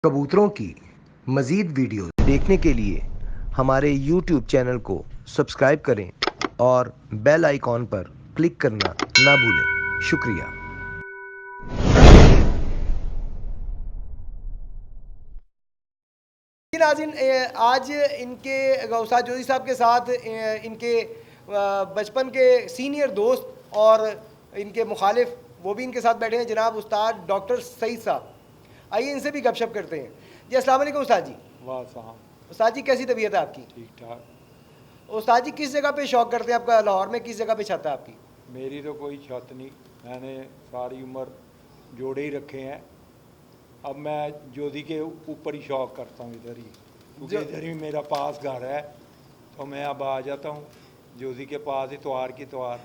कबूतरों की मज़ीद वीडियो देखने के लिए हमारे YouTube चैनल को सब्सक्राइब करें और बेल आइकॉन पर क्लिक करना ना भूलें। शुक्रिया। नाज़रीन, आज इनके गौसा जोशी साहब के साथ इनके बचपन के सीनियर दोस्त और इनके मुखालिफ वो भी इनके साथ बैठे हैं, जनाब उस्ताद डॉक्टर सईद साहब। आइए इनसे भी गपशप करते हैं। जी अस्सलाम वालेकुम उस्ताद जी। वाह साहब, उस्ताद जी कैसी तबीयत है आपकी? ठीक ठाक। उस्ताद जी किस जगह पे शौक करते हैं आपका? लाहौर में किस जगह पे छत है आपकी? मेरी तो कोई छत नहीं, मैंने सारी उम्र जोड़े ही रखे हैं। अब मैं जोधी के ऊपर ही शौक करता हूँ, इधर ही, क्योंकि इधर ही मेरा पास घर है। तो मैं अब आ जाता हूँ जोधी के पास, इतवार की इतवार,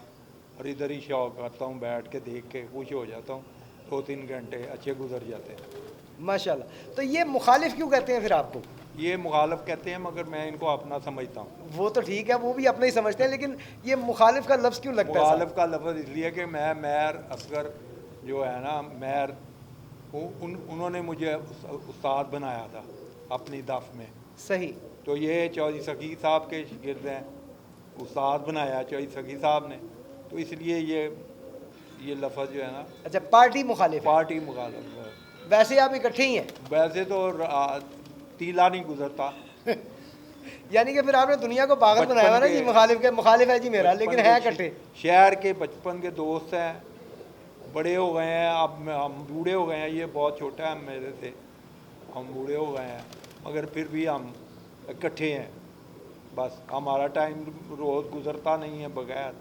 और इधर ही शौक करता हूँ, बैठ के देख के खुश हो जाता हूँ। 2-3 घंटे अच्छे गुजर जाते हैं। माशाल्लाह। तो ये मुखालिफ क्यों कहते हैं फिर आपको? ये मुखालफ कहते हैं, मगर मैं इनको अपना समझता हूँ। वो तो ठीक है, वो भी अपना ही समझते हैं, लेकिन ये मुखालिफ का लफ्ज़ क्यों लगता है साहब? मुखालफ का लफ्ज़ इसलिए कि मैं मैर असगर जो है ना, मैर उन्होंने मुझे उस्ताद बनाया था अपनी दफ में। सही। तो ये चौधरी सकी साहब के गिरद हैं, उस्ताद बनाया चौधरी सकी साहब ने, तो इसलिए ये लफ्ज़ जो है ना, अच्छा, पार्टी मुखालिफ है। पार्टी मुखालफ है। वैसे आप इकट्ठे ही हैं? वैसे तो तीला नहीं गुजरता। यानी कि फिर आपने दुनिया को पागल बचपन बनाया हुआ ना के- जी, मुखालिफ है जी मेरा, लेकिन है इकट्ठे। शहर के बचपन के दोस्त हैं, बड़े हो गए हैं, अब हम बूढ़े हो गए हैं। ये बहुत छोटा है मेरे से, हम बूढ़े हो गए हैं, मगर फिर भी हम इकट्ठे हैं। बस हमारा टाइम रोज़ गुजरता नहीं है बगैर,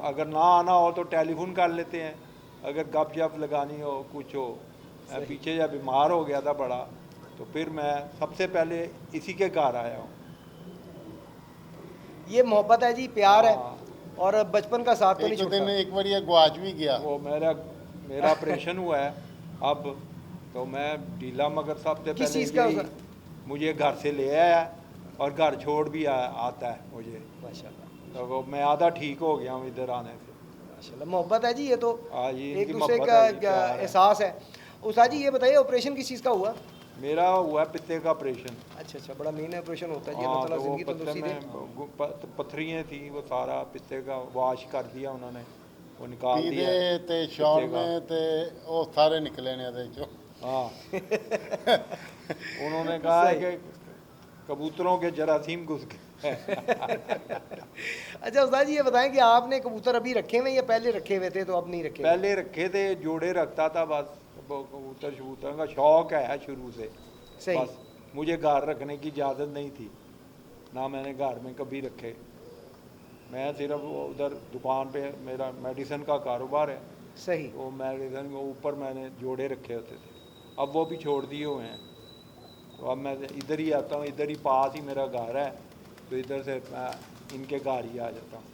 अगर ना आना हो तो टेलीफोन कर लेते हैं, अगर गप जप लगानी हो, कुछ हो। मैं पीछे जब बीमार हो गया था बड़ा, तो फिर मैं सबसे पहले इसी के घर आया हूँ। ये मोहब्बत है जी, प्यार है, हाँ। और बचपन का साथ तो नहीं एक छूटता। दिन एक बार ये गवाच भी गया। वो मेरा ऑपरेशन हुआ है अब, तो मैं ढीला मगर सबसे किस पहले चीज़ का यही मुझे घर से ले आया और घर छोड़ भी आता है मुझे। माशाल्लाह। तो वो मैं आधा ठीक हो गया हूँ इधर आने से। माशाल्लाह, मोहब्बत है जी, ये तो ये एक इनकी दूसरे मोहब्बत का है, प्यार है। एहसास है। उस्ताद जी ये बताइए, ऑपरेशन किस चीज़ का हुआ? मेरा हुआ है पित्ते का ऑपरेशन। अच्छा, बड़ा मेन ऑपरेशन होता है जी। हाँ, अल्लाह तो ताला वो ज़िंदगी पत्ते तंदुरुस्ती में दे। पत्थरियाँ थी, वो सारा पित्ते का वाश कर दिया उन्होंने, वो निकाल दिया पीदे ते पित्ते शौर का। में ते वो सारे निकले ने ਇਹਦੇ ਚੋਂ। हाँ। उन्होंने कहा है कि कबूतरों के जरासीम घुस गए। अच्छा उस्ताद जी ये बताएं कि आपने कबूतर अभी रखे हुए या पहले रखे हुए थे तो अब नहीं रखे हुए? पहले रखे थे, जोड़े रखता था बस। वो कबूतर शबूतर का शौक है शुरू से। सही। बस मुझे घर रखने की इजाज़त नहीं थी, ना मैंने घर में कभी रखे। मैं सिर्फ उधर दुकान पे, मेरा मेडिसिन का कारोबार है, सही। वो मेडिसिन के ऊपर मैंने जोड़े रखे होते थे। अब वो भी छोड़ दिए हुए हैं, तो अब मैं इधर ही आता हूँ, इधर ही पास ही मेरा घर है, तो इधर से मैं इनके घर ही आ जाता हूँ।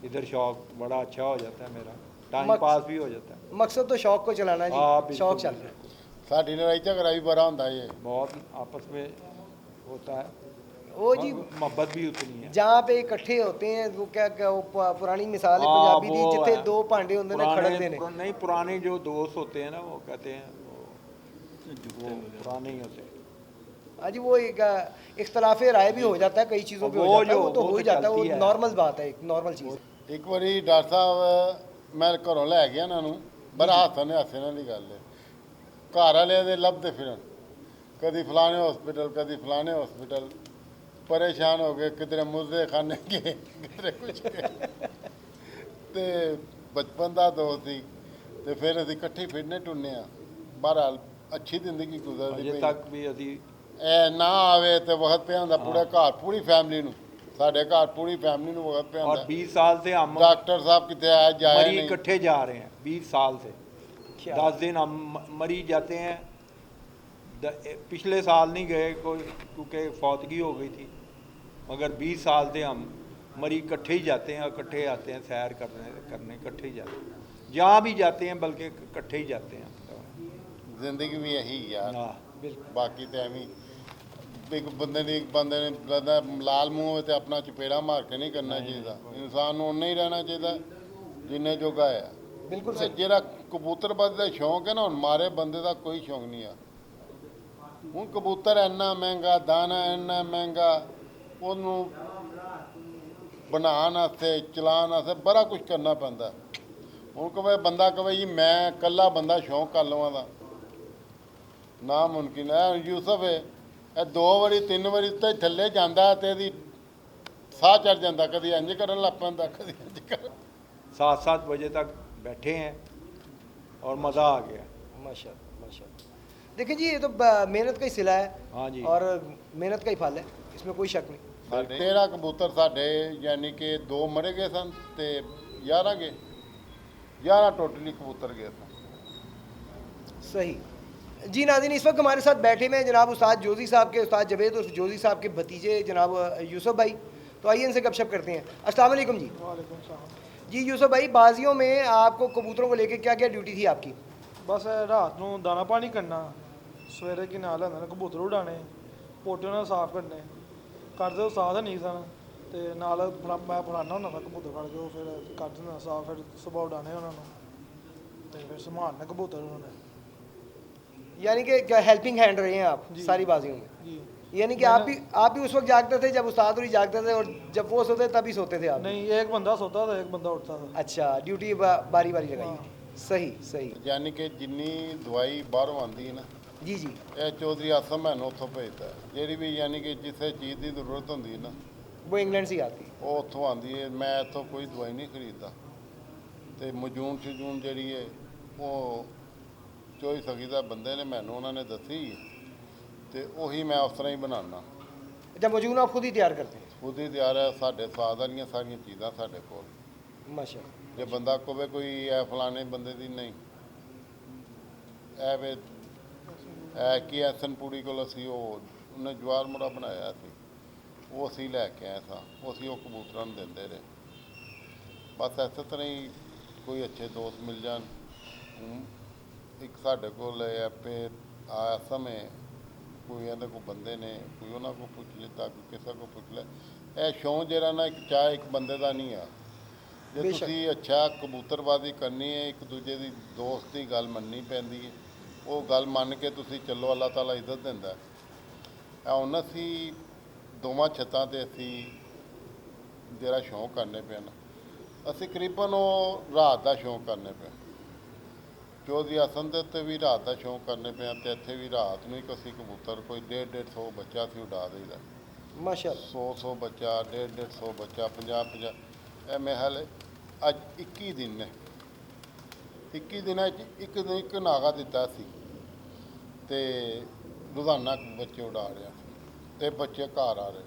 इधर शौक बड़ा अच्छा हो जाता है मेरा, टाइम पास भी हो जाता है। मकसद तो शौक को चलाना है हाँ, जी, बिल्कुल, शौक चल रहा है। बिल्कुल। ਸਾਡੀ ਲੜਾਈ ਝਗੜਾ ਵੀ ਬੜਾ ਹੁੰਦਾ ये। बहुत आपस में होता है, वो जी मोहब्बत भी उतनी है। जहाँ पे इकट्ठे होते हैं, वो क्या वो पुरानी मिसाल है हाँ, पंजाबी दी, वो जिथे है। दो भांडे होंगे ने खड़क देने। नहीं, पुराने जो दोस्त होते हैं ना, वो कहते हैं वो पुराने ही होते हैं। हाँ जी, वो एक इख्तलाफ राय भी हो जाता है, कई चीज़ों पे हो वो जाता है, वो तो वो हो ही तो जाता है, वो चलती है। नॉर्मल बात है, एक नॉर्मल चीज़ है। ਇੱਕ ਵਾਰੀ ਡਾਕਟਰ ਸਾਹਿਬ ਮੈਂ ਘਰੋਂ ਲੈ ਗਿਆ ਇਹਨਾਂ ਨੂੰ, ਬੜਾ ਹਾਸੇ ਨਾਲ ਦੀ ਗੱਲ ਹੈ। ਘਰ ਵਾਲੇ ਦੇ ਲੱਭਦੇ ਫਿਰਨ, ਕਦੀ ਫਲਾਣੇ ਹਸਪੀਟਲ, ਕਦੀ ਫਲਾਣੇ ਹਸਪੀਟਲ, ਪਰੇਸ਼ਾਨ ਹੋ ਗਏ, ਕਿਧਰੇ ਮੁਰਦੇ ਖਾਨੇ ਗਏ, ਕਿਧਰੇ ਕੁਛ ਗਏ। ਤੇ ਬਚਪਨ ਦਾ ਦੋਸਤ ਸੀ, ਤੇ ਫਿਰ ਅਸੀਂ ਇਕੱਠੇ ਫਿਰਨੇ ਟੁੰਨੇ ਆ। ਬਹਰਹਾਲ ਅੱਛੀ ਜ਼ਿੰਦਗੀ ਗੁਜ਼ਰਦੀ अजय ਪਈ। तक भी अभी ਇਹ ਨਾ ਆਵੇ ਤੇ ਵਕਤ ਪਿਆ ਹੁੰਦਾ ਪੂਰੇ ਘਰ, ਪੂਰੀ ਫੈਮਿਲੀ ਨੂੰ, ਸਾਡੇ ਘਰ ਪੂਰੀ ਫੈਮਿਲੀ ਨੂੰ ਵਕਤ ਪਿਆ और ਹੁੰਦਾ। 20 साल से हम डॉक्टर साहब कितने आया जाए मरी नहीं। इकट्ठे जा रहे हैं, 20 साल से। क्या? 10 दिन हम मरी जाते हैं। पिछले साल नहीं गए कोई, क्योंकि फौतगी हो गई थी, मगर 20 साल से हम मरी इकट्ठे ही जाते हैं, इकट्ठे आते हैं, सैर करने इकट्ठे ही जाते हैं, जहाँ भी जाते हैं बल्कि इकट्ठे ही जाते हैं। जिंदगी भी यही यार, हाँ, बाकी तो एवं एक बंदे ने लगता लाल मुंह होवे ते अपना चपेड़ा मार के नहीं करना चाहिए। इंसान उन्ना ही रहना चाहिए जिन्ने जोगा है। बिल्कुल सही। जेड़ा कबूतरबाजी का शौक है ना, हुण मारे बंदे का कोई शौक नहीं है। ਹੁਣ ਕਬੂਤਰ ਇੰਨਾ ਮਹਿੰਗਾ, ਦਾਣਾ ਇੰਨਾ ਮਹਿੰਗਾ, ਉਹਨੂੰ ਬਣਾਉਣ ਵਾਸਤੇ, ਚਲਾਉਣ ਵਾਸਤੇ ਬੜਾ ਕੁਝ ਕਰਨਾ ਪੈਂਦਾ। ਹੁਣ ਕਵੇ ਬੰਦਾ ਕਵੇ ਜੀ ਮੈਂ ਇਕੱਲਾ ਬੰਦਾ ਸ਼ੌਂਕ ਕਰ ਲਵਾਂ ਦਾ ਨਾ ਮੁਮਕਿਨ ਹੈ। ਯੂਸਫ ਹੈ, ਇਹ 2 ਵਾਰੀ 3 ਵਾਰੀ ਉੱਤੇ ਥੱਲੇ ਜਾਂਦਾ ਤੇ ਇਹਦੀ ਸਾਹ ਚੜ ਜਾਂਦਾ, ਕਦੀ ਇੰਜ ਕਰਨ ਲੱਗ ਪੈਂਦਾ, ਕਦੀ ਇੰਜ ਕਰ। 7-7 बजे तक बैठे हैं और मज़ा आ गया। माशाल्लाह माशाल्लाह। देखिए जी, ये तो मेहनत का ही सिला है हाँ जी। और मेहनत का ही फल है, इसमें कोई शक नहीं। 13 ਕਬੂਤਰ ਸਾਡੇ ਯਾਨੀ ਕਿ 2 ਮਰੇ ਗਏ ਸਨ ਤੇ 11 ਗਏ, 11 टोटली कबूतर गए थे। सही जी। नाज़रीन, इस वक्त हमारे साथ बैठे में जनाब उस्ताद जोशी साहब के, उस्ताद जवेद और जोशी साहब के भतीजे जनाब यूसुफ भाई। तो आइए इनसे गपशप करते हैं। अस्सलाम वालेकुम जी। वालेकुम सलाम। जी यूसुफ भाई, बाजियों में आपको कबूतरों को लेकर क्या क्या ड्यूटी थी आपकी? बस रात ਨੂੰ ਦਾਣਾ ਪਾਣੀ ਕਰਨਾ, ਸਵੇਰੇ ਕੀ ਨਾਲ ਲੈਂਦੇ ਨੇ ਕਬੂਤਰ ਉਡਾਣੇ, ਪੋਟੇ ਨਾਲ ਸਾਫ਼ ਕਰਨੇ, ਕਰਦੇ ਉਹ ਸਾਧ ਨਹੀਂ ਸਨ ਤੇ ਨਾਲ ਮੈਂ ਫੜਾਉਣਾ ਹੁੰਦਾ था ਕਬੂਤਰ ਫੜ ਕੇ, ਉਹ ਫਿਰ ਕਰ ਦਿੰਦਾ ਸਾਫ਼, ਫਿਰ ਸੁਬਾਹ ਉਡਾਣੇ ਉਹਨਾਂ ਨੂੰ ਤੇ ਫਿਰ ਸੰਭਾਲਣਾ ਕਬੂਤਰ ਉਹਨਾਂ ਨੇ। यानी कि क्या हेल्पिंग हैंड रहे हैं आप जी। सारी बाजियों में? जी। यानी कि आप भी उस वक्त जागते थे जब उस्ताद और ही जागते थे, और जब वो सोते तभी सोते थे आप? नहीं, एक बंदा सोता था, एक बंदा उठता था। अच्छा, ड्यूटी बारी बारी लगाई हाँ। है। सही सही ਯਾਨੀ ਕਿ ਜਿੰਨੀ ਦਵਾਈ ਬਾਹਰੋਂ ਆਉਂਦੀ ਹੈ ਨਾ, जी जी। ਇਹ ਚੌਧਰੀ ਆਸਮ ਮੈਨੂੰ ਉੱਥੋਂ ਭੇਜਦਾ ਹੈ। ਜਿਹੜੀ ਵੀ ਯਾਨੀ ਕਿ ਜਿਸੇ ਚੀਜ਼ ਦੀ ਜ਼ਰੂਰਤ ਹੁੰਦੀ ਹੈ ਨਾ, वो इंग्लैंड से ही आती है। ਉਹ ਉੱਥੋਂ ਆਉਂਦੀ ਹੈ। ਮੈਂ ਇੱਥੋਂ ਕੋਈ ਦਵਾਈ ਨਹੀਂ ਖਰੀਦਦਾ। ਤੇ ਮਜੂਨ ਸ਼ਜੂਨ ਜਿਹੜੀ ਹੈ ਉਹ ਚੋਈ ਸਕੀ ਦਾ ਬੰਦੇ ਨੇ ਮੈਨੂੰ ਉਹਨਾਂ ਨੇ ਦੱਸੀ ਤੇ ਉਹੀ ਮੈਂ ਉਸ ਤਰ੍ਹਾਂ ਹੀ ਬਣਾਉਣਾ। अच्छा, मजून आप खुद ही तैयार करते हैं? ਖੁਦ ਹੀ ਤਿਆਰ ਹੈ। ਸਾਡੇ ਸਵਾਦ ਵਾਲੀਆਂ ਸਾਰੀਆਂ ਚੀਜ਼ਾਂ ਸਾਡੇ ਕੋਲ। माशाल्लाह। ਜੇ ਬੰਦਾ ਕਹੇ ਕੋਈ ਇਹ ਫਲਾਣੇ ਬੰਦੇ ਦੀ ਨਹੀਂ, ਇਹ ਵੇ ਇਹ ਕੀ ਐਸਨਪੂੜੀ ਕੋਲ ਅਸੀਂ ਉਹਨੇ ਜਵਾਰ ਮੁੜਾ ਬਣਾਇਆ ਸੀ, ਉਹ ਅਸੀਂ ਲੈ ਕੇ ਆਏ ਸਾਂ, ਉਹ ਅਸੀਂ ਉਹ ਕਬੂਤਰਾਂ ਨੂੰ ਦਿੰਦੇ ਰਹੇ। ਬਸ ਇਸੇ ਤਰ੍ਹਾਂ ਹੀ ਕੋਈ ਅੱਛੇ ਦੋਸਤ ਮਿਲ ਜਾਣ। ਇੱਕ ਸਾਡੇ ਕੋਲ ਆਪੇ ਆਇਆ ਸਮੇਂ ਕੋਈ ਇਹਦੇ ਕੋਲ ਬੰਦੇ ਨੇ, ਕੋਈ ਉਹਨਾਂ ਕੋਲ ਪੁੱਛ ਲਿੱਤਾ, ਕੋਈ ਕਿਸੇ ਕੋਲ ਪੁੱਛ ਲਿਆ। ਇਹ ਸ਼ੌਂਕ ਜਿਹੜਾ ਨਾ ਇੱਕ ਚਾਹ ਇੱਕ ਬੰਦੇ ਦਾ ਨਹੀਂ ਆ। ਜੇ ਬੇਸ਼ੱਕ। ਤੁਸੀਂ ਅੱਛਾ ਕਬੂਤਰਬਾਜ਼ੀ ਕਰਨੀ ਹੈ, ਇੱਕ ਦੂਜੇ ਦੀ ਦੋਸਤ ਦੀ ਗੱਲ ਮੰਨਣੀ ਪੈਂਦੀ ਹੈ। ਉਹ ਗੱਲ ਮੰਨ ਕੇ ਤੁਸੀਂ ਚੱਲੋ, ਅੱਲਾਹ ਤਾਲਾ ਇੱਜ਼ਤ ਦਿੰਦਾ। ਹੁਣ ਅਸੀਂ ਦੋਵਾਂ ਛੱਤਾਂ 'ਤੇ ਅਸੀਂ ਜਿਹੜਾ ਸ਼ੌਂਕ ਕਰਨੇ ਪਏ ਨਾ, ਅਸੀਂ ਕਰੀਬਨ ਉਹ ਰਾਤ ਦਾ ਸ਼ੌਂਕ ਕਰਨੇ ਪਏ। ਚੌਧਰੀ ਆਸਨ ਦੇ ਉੱਤੇ ਵੀ ਰਾਤ ਦਾ ਸ਼ੌਂਕ ਕਰਨੇ ਪਏ ਅਤੇ ਇੱਥੇ ਵੀ ਰਾਤ ਨੂੰ ਇੱਕ ਅਸੀਂ ਕਬੂਤਰ ਕੋਈ 150-150 ਬੱਚਾ ਅਸੀਂ ਉਡਾ ਦਈਦਾ। माशाल्लाह। 100 ਬੱਚਾ, 150-150 ਬੱਚਾ, 50-50। ਇਹ ਮਹਿਲ ਅੱਜ 21 ਦਿਨ ਨੇ। 21 ਦਿਨਾਂ 'ਚ ਇੱਕ ਨਾਗਾ ਦਿੱਤਾ ਸੀ ਤੇ ਰੋਜ਼ਾਨਾ ਬੱਚੇ ਉਡਾ ਰਿਹਾ ਤੇ ਬੱਚੇ ਘਰ ਆ ਰਹੇ।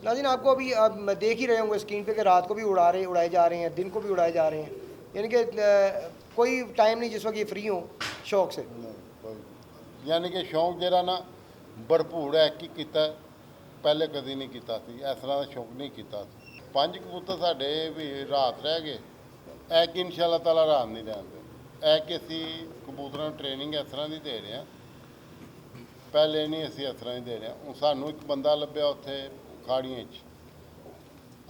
नाज़रीन, आपको अभी आप देख ही रहे होंगे स्क्रीन पे कि रात को भी उड़ाए जा रहे हैं, दिन को भी उड़ाए जा रहे हैं। यानी कि कोई टाइम नहीं जिस वक्त ये फ्री हो शौक से। ਯਾਨੀ ਕਿ ਸ਼ੌਂਕ ਜਿਹੜਾ ਨਾ ਭਰਪੂਰ ਹੈ ਕੀ ਕੀਤਾ, ਪਹਿਲੇ ਕਦੀ ਨਹੀਂ ਕੀਤਾ ਸੀ ਇਸ ਤਰ੍ਹਾਂ ਦਾ ਸ਼ੌਂਕ ਨਹੀਂ ਕੀਤਾ ਸੀ। 5 ਕਬੂਤਰ ਸਾਡੇ ਵੀ ਰਾਤ ਰਹਿ ਗਏ। ਇਹ ਕਿ ਇਨਸ਼ਾਅੱਲਾ ਤਾਲਾ ਰਾਤ ਨਹੀਂ ਰਹਿੰਦੇ। ਇਹ ਕਿ ਅਸੀਂ ਕਬੂਤਰਾਂ ਨੂੰ ਟ੍ਰੇਨਿੰਗ ਇਸ ਤਰ੍ਹਾਂ ਦੀ ਦੇ ਰਹੇ ਹਾਂ, ਪਹਿਲੇ ਨਹੀਂ ਅਸੀਂ ਇਸ ਤਰ੍ਹਾਂ ਹੀ ਦੇ ਰਹੇ ਹਾਂ। ਹੁਣ ਸਾਨੂੰ ਇੱਕ ਬੰਦਾ ਲੱਭਿਆ ਉੱਥੇ ਖਾੜੀਆਂ 'ਚ,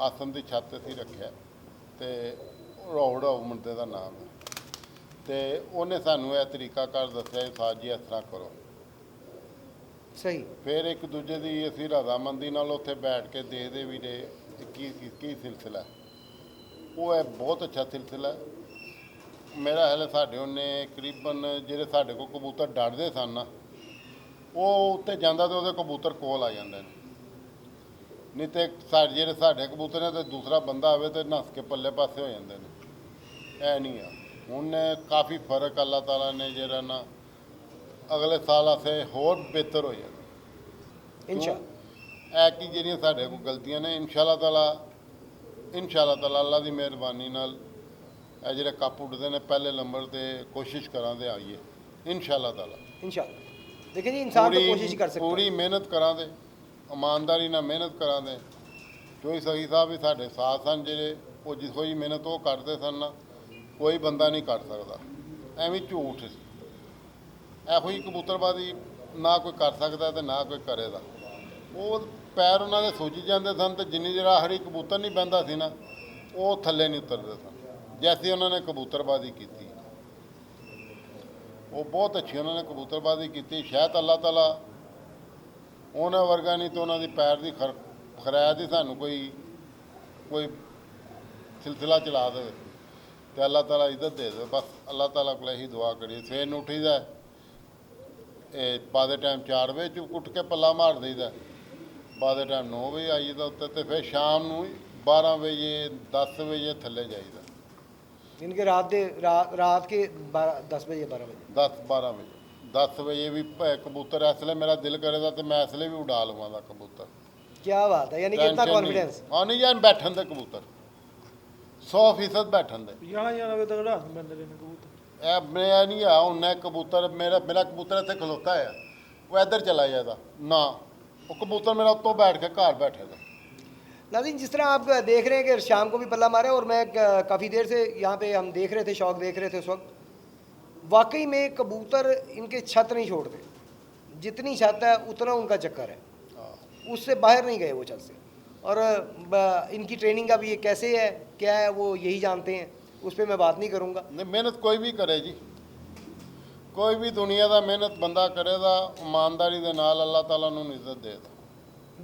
ਆਸਮ ਦੀ ਛੱਤ ਅਸੀਂ ਰੱਖਿਆ ਤੇ ਰੌੜ ਮੁੰਡੇ ਦਾ ਨਾਮ ਹੈ ਤੇ ਉਹਨੇ ਸਾਨੂੰ ਇਹ ਤਰੀਕਾਕਾਰ ਦੱਸਿਆ ਕਿ ਸਾਜ ਜੀ ਇਸ ਤਰ੍ਹਾਂ ਕਰੋ। सही। ਫਿਰ ਇੱਕ ਦੂਜੇ ਦੀ ਅਸੀਂ ਰਜ਼ਾਮੰਦੀ ਨਾਲ ਉੱਥੇ ਬੈਠ ਕੇ ਦੇਖਦੇ ਵੀ ਰਹੇ ਕੀ ਸਿਲਸਿਲਾ। ਉਹ ਹੈ ਬਹੁਤ ਅੱਛਾ ਸਿਲਸਿਲਾ। ਮੇਰਾ ਹਾਲੇ ਸਾਡੇ ਉਹਨੇ ਕਰੀਬਨ ਜਿਹੜੇ ਸਾਡੇ ਕੋਲ ਕਬੂਤਰ ਡਰਦੇ ਸਨ ਨਾ, ਉਹ ਉੱਤੇ ਜਾਂਦਾ ਤੇ ਉਹਦੇ ਕਬੂਤਰ ਕੋਲ ਆ ਜਾਂਦੇ ਨੇ। ਨਹੀਂ ਤੇ ਜਿਹੜੇ ਸਾਡੇ ਕਬੂਤਰ ਨੇ ਤੇ ਦੂਸਰਾ ਬੰਦਾ ਆਵੇ ਤੇ ਨੱਸ ਕੇ ਪੱਲੇ ਪਾਸੇ ਹੋ ਜਾਂਦੇ ਨੇ। ਇਹ ਨਹੀਂ ਆ। ਹੁਣ ਕਾਫੀ ਫਰਕ ਅੱਲਾਹ ਤਾਲਾ ਨੇ ਜਿਹੜਾ ਨਾ ਅਗਲੇ ਸਾਲ ਆਸੇ ਹੋਰ ਬਿਹਤਰ ਹੋ ਜਾਣਾ इंशाअल्लाह। ਇਹ ਕਿ ਜਿਹੜੀਆਂ ਸਾਡੇ ਕੋਲ ਗਲਤੀਆਂ ਨੇ ਇਨਸ਼ਾਅੱਲਾ ਤਾਲਾ ਅੱਲਾ ਦੀ ਮਿਹਰਬਾਨੀ ਨਾਲ ਇਹ ਜਿਹੜੇ ਕੱਪ ਉੱਡਦੇ ਨੇ ਪਹਿਲੇ ਨੰਬਰ 'ਤੇ ਕੋਸ਼ਿਸ਼ ਕਰਾਂਗੇ ਆਈਏ ਇਨਸ਼ਾਅੱਲਾ ਤਾਲਾ। इंशाअल्लाह। देखिए जी, इंसान तो कोशिश ही कर सकता है। ਪੂਰੀ ਮਿਹਨਤ ਕਰਾਂਗੇ, ਇਮਾਨਦਾਰੀ ਨਾਲ ਮਿਹਨਤ ਕਰਾਂਗੇ। ਚੋਈ ਸਹੀ ਸਾਹਿਬ ਵੀ ਸਾਡੇ ਸਾਥ ਸਨ ਜਿਹੜੇ ਉਹ ਜਿਹੋ ਜਿਹੀ ਮਿਹਨਤ ਉਹ ਕਰਦੇ ਸਨ ਨਾ, ਕੋਈ ਬੰਦਾ ਨਹੀਂ ਕਰ ਸਕਦਾ। ਐਵੇਂ ਝੂਠ ਇਹੋ ਹੀ ਕਬੂਤਰਬਾਜ਼ੀ ਨਾ ਕੋਈ ਕਰ ਸਕਦਾ ਤੇ ਨਾ ਕੋਈ ਕਰੇਗਾ। ਉਹ ਪੈਰ ਉਹਨਾਂ ਦੇ ਸੁੱਜ ਜਾਂਦੇ ਸਨ ਤੇ ਜਿੰਨੀ ਜਿਹੜਾ ਹਰੀ ਕਬੂਤਰ ਨਹੀਂ ਬਹਿੰਦਾ ਸੀ ਨਾ, ਉਹ ਥੱਲੇ ਨਹੀਂ ਉਤਰਦੇ ਸਨ ਜੈਸੀ ਉਹਨਾਂ ਨੇ ਕਬੂਤਰਬਾਜ਼ੀ ਕੀਤੀ। ਉਹ ਬਹੁਤ ਅੱਛੀ ਉਹਨਾਂ ਨੇ ਕਬੂਤਰਬਾਜ਼ੀ ਕੀਤੀ। ਸ਼ਾਇਦ ਅੱਲਾਹ ਤਾਲਾ ਉਹਨਾਂ ਵਰਗਾ ਨਹੀਂ ਤਾਂ ਉਹਨਾਂ ਦੀ ਪੈਰ ਦੀ ਖਰਾਇਤ ਹੀ ਸਾਨੂੰ ਕੋਈ ਸਿਲਸਿਲਾ ਚਲਾ ਦੇਵੇ ਤੇ ਅੱਲਾਹ ਤਾਲਾ ਇੱਜ਼ਤ ਦੇ ਦੇਵੇ। ਬਸ ਅੱਲਾਹ ਤਾਲਾ ਕੋਲ ਇਹੀ ਦੁਆ ਕਰੀਏ। ਸਵੇਰ ਨੂੰ ਉੱਠੀਦਾ ਇਹ ਬਾਅਦ ਦੇ ਟਾਈਮ 4 ਵਜੇ ਉੱਠ ਕੇ ਪੱਲਾ ਮਾਰ ਦਈਦਾ, ਬਾਅਦ ਦੇ ਟਾਈਮ 9 ਵਜੇ ਆਈ ਦਾ ਉੱਤੇ ਤੇ ਫਿਰ ਸ਼ਾਮ ਨੂੰ 12 ਵਜੇ 10 ਵਜੇ ਥੱਲੇ ਜਾਈਦਾ। इनके रात के 10 बजे 12 बजे 10-12 ਵਜੇ 10 ਵਜੇ ਵੀ ਕਬੂਤਰ ਇਸ ਵੇਲੇ ਮੇਰਾ ਦਿਲ ਕਰੇਗਾ ਤੇ ਮੈਂ ਇਸ ਵੇਲੇ ਵੀ ਉਡਾ ਲਵਾਂਗਾ ਕਬੂਤਰ। क्या बात है, यानी कि इतना कॉन्फिडेंस। ਹਾਂ ਨਹੀਂ ਯਾਰ ਬੈਠਣ ਦੇ ਕਬੂਤਰ 100% ਬੈਠਣ ਦੇ। 11 ਵਜੇ ਤੱਕ ਰਾਤ ਨੂੰ ਬੰਦੇ ਨੇ ਕਬੂਤਰ। ਇਹ ਮੈਂ ਨਹੀਂ ਆ ਹੁਣ ਕਬੂਤਰ ਮੇਰਾ ਕਬੂਤਰ ਇੱਥੇ ਖਲੋਤਾ ਹੈ, ਉਹ ਇੱਧਰ ਚਲਾ ਜਾਂਦਾ ਨਾ, ਉਹ ਕਬੂਤਰ ਮੇਰਾ ਉੱਤੋਂ ਬੈਠ ਕੇ ਘਰ ਬੈਠੇਗਾ। नाज़रीन, जिस तरह आप देख रहे हैं कि शाम को भी पल्ला मारा और मैं काफ़ी देर से यहाँ पे हम देख रहे थे, शौक देख रहे थे उस वक्त। वाकई में कबूतर इनके छत नहीं छोड़ते, जितनी छत है उतना उनका चक्कर है, उससे बाहर नहीं गए वो छत से। और इनकी ट्रेनिंग अब ये कैसे है क्या है वो यही जानते हैं, उस पर मैं बात नहीं करूँगा। नहीं मेहनत कोई भी करे जी, कोई भी दुनिया का मेहनत बंदा करेगा ईमानदारी के नाल अल्लाह ताला नूं इज्जत देगा।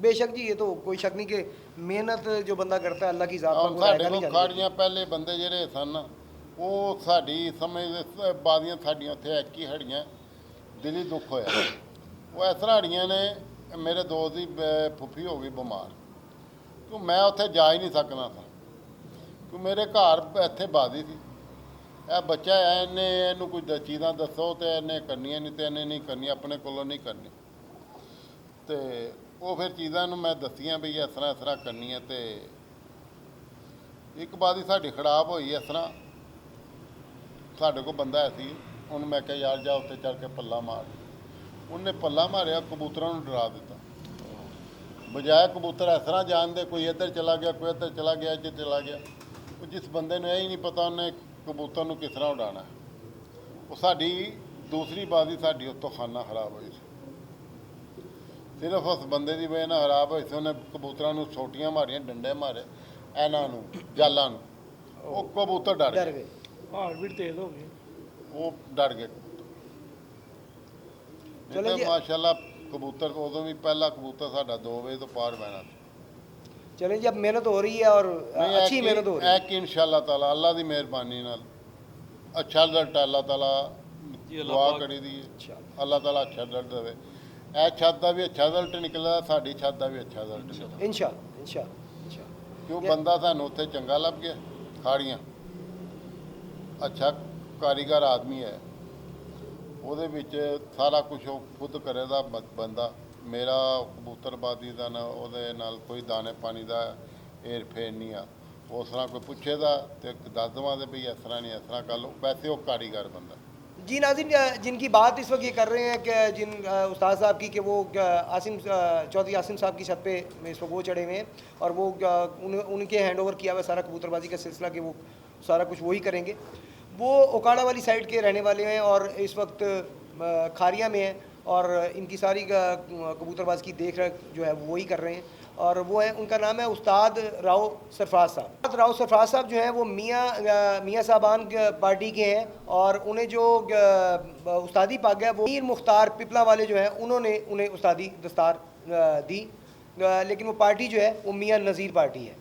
बेशक जी, ये तो कोई शक नहीं कि मेहनत जो बंदा करता है अल्लाह की ज़ात पर ਹੁਣ बुराई ਸਾਡੇ नहीं ਕੋਲ जाती। ਖਾੜੀਆਂ ਪਹਿਲੇ ਬੰਦੇ ਜਿਹੜੇ ਸਨ ਉਹ ਸਾਡੀ ਸਮਝ ਬਾਦੀਆਂ ਸਾਡੀਆਂ ਉੱਥੇ ਐਕੀ ਹੜੀਆਂ ਦਿਲੀ ਦੁੱਖ ਹੋਇਆ। ਉਹ ਇਸ ਤਰ੍ਹਾਂ ਹੜੀਆਂ ਨੇ, ਮੇਰੇ ਦੋਸਤ ਦੀ ਫੁੱਫੀ ਹੋ ਗਈ ਬਿਮਾਰ, ਕਿਉਂ ਮੈਂ ਉੱਥੇ ਜਾ ਹੀ ਨਹੀਂ ਸਕਦਾ ਸਾਂ, ਕਿਉਂ ਮੇਰੇ ਘਰ ਇੱਥੇ ਬਾਦੀ ਸੀ। ਇਹ ਬੱਚਾ ਹੈ, ਇਹਨੂੰ ਕੁਝ ਚੀਜ਼ਾਂ ਦੱਸੋ ਤੇ ਇਹਨੇ ਕਰਨੀਆਂ ਨਹੀਂ ਤੇ ਇਹਨੇ ਨਹੀਂ ਕਰਨੀ, ਆਪਣੇ ਕੋਲੋਂ ਨਹੀਂ ਕਰਨੀ। ਤੇ ਉਹ ਫਿਰ ਚੀਜ਼ਾਂ ਨੂੰ ਮੈਂ ਦੱਸੀਆਂ ਵੀ ਇਸ ਤਰ੍ਹਾਂ ਕਰਨੀ ਹੈ। ਤੇ ਇੱਕ ਬਾਦੀ ਸਾਡੀ ਖਰਾਬ ਹੋਈ ਇਸ ਤਰ੍ਹਾਂ, ਸਾਡੇ ਕੋਲ ਬੰਦਾ ਹੈ ਸੀ, ਉਹਨੂੰ ਮੈਂ ਕਿਹਾ ਯਾਰ ਜਾ ਉੱਤੇ ਚੜ੍ਹ ਕੇ ਪੱਲਾ ਮਾਰ। ਉਹਨੇ ਪੱਲਾ ਮਾਰਿਆ, ਕਬੂਤਰਾਂ ਨੂੰ ਡਰਾ ਦਿੱਤਾ। ਬਜਾਏ ਕਬੂਤਰ ਇਸ ਤਰ੍ਹਾਂ ਜਾਣਦੇ, ਕੋਈ ਇੱਧਰ ਚਲਾ ਗਿਆ, ਕੋਈ ਇੱਧਰ ਚਲਾ ਗਿਆ, ਇੱਧਰ ਚਲਾ ਗਿਆ। ਉਹ ਜਿਸ ਬੰਦੇ ਨੂੰ ਇਹ ਹੀ ਨਹੀਂ ਪਤਾ ਉਹਨੇ ਕਬੂਤਰ ਨੂੰ ਕਿਸ ਤਰ੍ਹਾਂ ਉਡਾਉਣਾ, ਉਹ ਸਾਡੀ ਦੂਸਰੀ ਬਾਦੀ ਸਾਡੀ ਉੱਤੋਂ ਖਾਨਾ ਖਰਾਬ ਹੋਈ ਸੀ। ਸਿਰਫ ਉਸ ਬੰਦੇ ਦੀ ਵਜ੍ਹਾ ਨਾਲ ਖਰਾਬ ਹੋਈ ਸੀ। ਉਹਨੇ ਕਬੂਤਰਾਂ ਨੂੰ ਸੋਟੀਆਂ ਮਾਰੀਆਂ, ਡੰਡੇ ਮਾਰੇ ਇਹਨਾਂ ਨੂੰ, ਜਾਲਾਂ ਨੂੰ, ਉਹ ਕਬੂਤਰ ਡਰ डर ਗਏ, गए। ਹਾਰਟ ਬੀਟ ਤੇਜ਼ ਹੋ ਗਈ। ਉਹ ਡਰ ਗਏ। ਚਲੋ ਚਲੋ ਜੀ। ਮਾਸ਼ਾਅੱਲਾ ਕਬੂਤਰ ਉਦੋਂ ਵੀ ਪਹਿਲਾ ਕਬੂਤਰ ਸਾਡਾ 2 ਵਜੇ ਤੋਂ ਪਾਰ ਬਹਿਣਾ ਸੀ। चलें जी, अब मेहनत हो रही है और अच्छी मेहनत हो रही है। कि इंशाअल्लाह ताला अल्लाह की मेहरबानी नाल अच्छा रिजल्ट अल्लाह ताला दुआ करी दी है, अल्लाह ताला अच्छा रिजल्ट देवे। ਇਹ ਛੱਤ ਦਾ ਵੀ ਅੱਛਾ ਰਿਜ਼ਲਟ ਨਿਕਲਿਆ, ਸਾਡੀ ਛੱਤ ਦਾ ਵੀ ਅੱਛਾ ਰਿਜ਼ਲਟ ਨਿਕਲਿਆ। इंशाअल्लाह। ਕਿਉਂ ਬੰਦਾ ਸਾਨੂੰ ਉੱਥੇ ਚੰਗਾ ਲੱਭ ਗਿਆ, ਖਾੜੀਆਂ ਅੱਛਾ ਕਾਰੀਗਰ ਆਦਮੀ ਹੈ, ਉਹਦੇ ਵਿੱਚ ਸਾਰਾ ਕੁਝ ਉਹ ਖੁਦ ਕਰੇਗਾ ਬੰਦਾ। ਮੇਰਾ ਕਬੂਤਰਬਾਜ਼ੀ ਦਾ ਨਾ ਉਹਦੇ ਨਾਲ ਕੋਈ ਦਾਣੇ ਪਾਣੀ ਦਾ ਏਰ ਫੇਰ ਨਹੀਂ ਆ। ਉਸ ਤਰ੍ਹਾਂ ਕੋਈ ਪੁੱਛੇਗਾ ਤੇ ਦੱਸ ਦੇਵਾਂ ਦੇ ਵੀ ਇਸ ਤਰ੍ਹਾਂ ਨਹੀਂ, ਇਸ ਤਰ੍ਹਾਂ ਕਰ ਲਓ, ਵੈਸੇ ਉਹ ਕਾਰੀਗਰ ਬੰਦਾ। जी नाज़रीन, जिनकी बात इस वक्त ये कर रहे हैं कि जिन उस्ताद साहब की कि वो आसिम चौधरी आसिम साहब की छत पे इस वक्त वो चढ़े हुए हैं और वो उनके हैंड ओवर किया हुआ सारा कबूतरबाजी का सिलसिला कि वो सारा कुछ वही करेंगे। वो ओकाड़ा वाली साइड के रहने वाले हैं और इस वक्त खारिया में हैं और इनकी सारी कबूतरबाजी की देख रेख जो है वही कर रहे हैं। और वो है, उनका नाम है उस्ताद राव सरफराज साहब। राव सरफराज साहब जो हैं वो मियाँ साहबान पार्टी के हैं और उन्हें जो उस्तादी पाक है वो मीर मुख्तार पिपला वाले जो हैं उन्होंने उन्हें उस्तादी दस्तार दी, लेकिन वो पार्टी जो है वो मियाँ नज़ीर पार्टी है।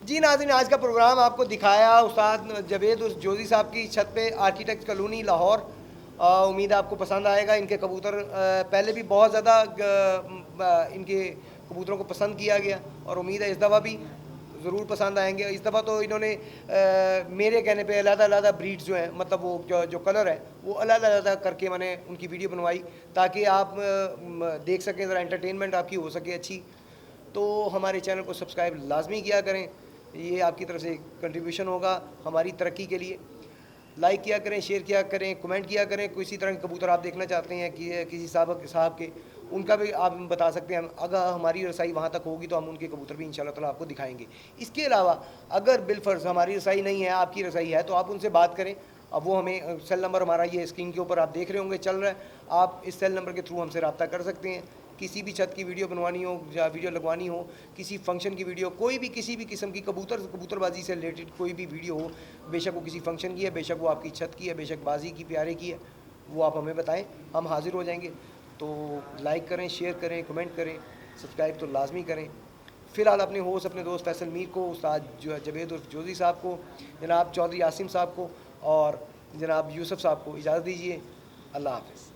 जी नाज़रीन, आज का प्रोग्राम आपको दिखाया उस्ताद जावेद जोशी साहब की छत पे, आर्किटेक्ट कॉलोनी लाहौर। उम्मीद है आपको पसंद आएगा। इनके कबूतर पहले भी बहुत ज़्यादा इनके कबूतरों को पसंद किया गया और उम्मीद है इस दफ़ा भी ज़रूर पसंद आएंगे। इस दफ़ा तो इन्होंने मेरे कहने पे अलग-अलग ब्रीड्स जो हैं, मतलब वो जो कलर है वो अलग-अलग करके मैंने उनकी वीडियो बनवाई ताकि आप देख सकें, ज़रा एंटरटेनमेंट आपकी हो सके अच्छी। तो हमारे चैनल को सब्सक्राइब लाजमी किया करें, ये आपकी तरफ से कंट्रीब्यूशन होगा हमारी तरक्की के लिए। लाइक किया करें, शेयर किया करें, कमेंट किया करें। किसी तरह के कबूतर आप देखना चाहते हैं कि किसी साहब के, उनका भी आप बता सकते हैं। अगर हमारी रसाई वहाँ तक होगी तो हम उनके कबूतर भी इंशाल्लाह ताला आपको दिखाएंगे। इसके अलावा अगर बिलफर्ज हमारी रसाई नहीं है, आपकी रसाई है, तो आप उनसे बात करें। अब वो हमें सेल नंबर हमारा ये स्क्रीन के ऊपर आप देख रहे होंगे चल रहा है, आप इस सेल नंबर के थ्रू हमसे रब्ता कर सकते हैं। किसी भी छत की वीडियो बनवानी हो या वीडियो लगवानी हो, किसी फंक्शन की वीडियो, कोई भी किसी भी किस्म की कबूतरबाजी से रिलेटेड कोई भी वीडियो हो, बेशक वो किसी फंक्शन की है, बेशक वो आपकी छत की है, बेशक बाजी की प्यारे की है, वो आप हमें बताएं, हम हाज़िर हो जाएंगे। तो लाइक करें, शेयर करें, कमेंट करें, सब्सक्राइब तो लाजमी करें। फ़िलहाल अपने होस्ट अपने दोस्त फैसल मीर को, उस्ताद जवेद उर्फ जोजी साहब को, जनाब चौधरी आसिम साहब को और जनाब यूसुफ साहब को इजाज़त दीजिए। अल्लाह हाफ़िज़।